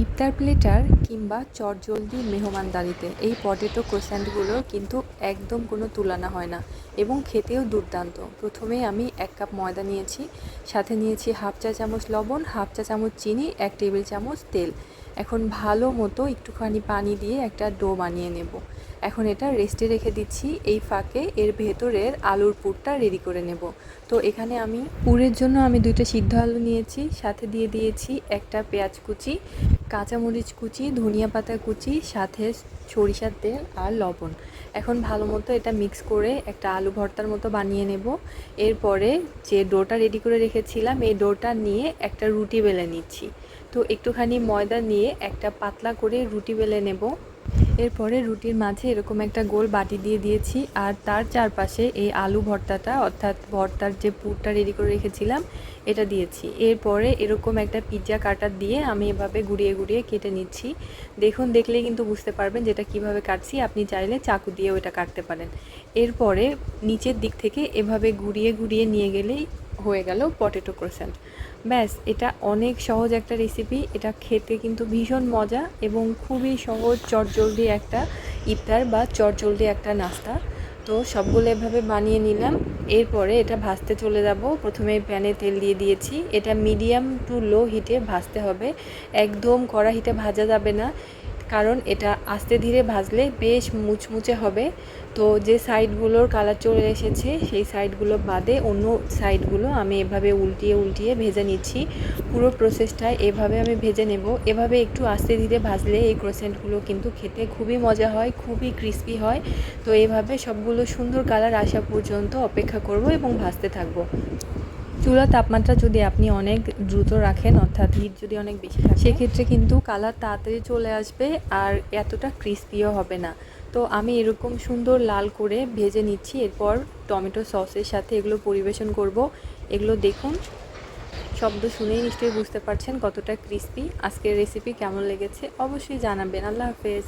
ইফতার platter কিংবা চটজলদি মেহমানদারিতে এই পটেটো ক্রোস্যান্টগুলোর কিন্তু একদম কোনো তুলনা হয় না এবং খেতেও দুর্দান্ত। প্রথমে আমি 1 কাপ ময়দা নিয়েছি, সাথে নিয়েছি হাফ চা চামচ লবণ, হাফ চা চামচ চিনি, 1 টেবিল চামচ তেল। এখন ভালো মতো একটুখানি পানি দিয়ে একটা ডো বানিয়ে নেব। এখন এটা রেস্টে রেখে দিচ্ছি। এই ফাঁকে এর ভেতরের আলুর পুরটা রেডি করে নেব। তো এখানে আমি পুরের জন্য আমি 2টা সিদ্ধ আলু নিয়েছি, সাথে দিয়ে দিয়েছি একটা পেঁয়াজ কুচি, কাঁচামরিচ কুচি, ধনিয়া পাতা কুচি, সাথে সরিষার তেল আর লবণ। এখন ভালো মতো এটা মিক্স করে একটা আলু ভর্তার মতো বানিয়ে নেব। এরপরে যে ডোটা রেডি করে রেখেছিলাম এই ডোটা নিয়ে একটা রুটি বেলে নিচ্ছি। তো একটুখানি ময়দা নিয়ে একটা পাতলা করে রুটি বেলে নেব। এরপরে রুটির মাঝে এরকম একটা গোল বাটি দিয়ে দিয়েছি আর তার চারপাশে এই আলু ভর্তাটা অর্থাৎ ভর্তার যে পুরটা রেডি করে রেখেছিলাম এটা দিয়েছি। এরপরে এরকম একটা পিৎজা কাটার দিয়ে আমি এভাবে ঘুরিয়ে ঘুরিয়ে কেটে নিচ্ছি। দেখলেই কিন্তু বুঝতে পারবেন যেটা কিভাবে কাটছি। আপনি চাইলে চাকু দিয়েও এটা কাটতে পারেন। এরপরে নিচের দিক থেকে এভাবে ঘুরিয়ে ঘুরিয়ে নিয়ে গেলেই হয়ে গেল পটেটো ক্রোস্যান্ট। ব্যাস, এটা অনেক সহজ একটা রেসিপি। এটা খেতে কিন্তু ভীষণ মজা এবং খুবই সহজ চটজলদি একটা ইফতার বা চটজলদি একটা নাস্তা। তো সবগুলো এভাবে বানিয়ে নিলাম। এরপরে এটা ভাজতে চলে যাব। প্রথমে প্যানে তেল দিয়ে দিয়েছি। এটা মিডিয়াম টু লো হিটে ভাজতে হবে, একদম কড়া হিটে ভাজা যাবে না, কারণ এটা আস্তে ধীরে ভাজলে বেশ মুচমুচে হবে। তো যে সাইডগুলোর কালার চলে এসেছে সেই সাইডগুলো বাদে অন্য সাইডগুলো আমি এভাবে উল্টিয়ে উল্টিয়ে ভেজে নিচ্ছি। পুরো প্রসেসটাই এভাবে আমি ভেজে নেব। এভাবে একটু আস্তে ধীরে ভাজলে এই ক্রোসেন্টগুলো কিন্তু খেতে খুবই মজা হয়, খুবই ক্রিস্পি হয়। তো এইভাবে সবগুলো সুন্দর কালার আসা পর্যন্ত অপেক্ষা করব এবং ভাজতে থাকবো। চুলার তাপমাত্রা যদি আপনি অনেক দ্রুত রাখেন, অর্থাৎ হিট যদি অনেক বেশি থাকে, সেক্ষেত্রে কিন্তু কালার তাড়াতাড়ি চলে আসবে আর এতটা ক্রিস্পিও হবে না। তো আমি এরকম সুন্দর লাল করে ভেজে নিচ্ছি। এরপর টমেটো সসের সাথে এগুলো পরিবেশন করব। এগুলো দেখুন, শব্দ শুনেই নিশ্চয়ই বুঝতে পারছেন কতটা ক্রিস্পি। আজকের রেসিপি কেমন লেগেছে অবশ্যই জানাবেন। আল্লাহ হাফেজ।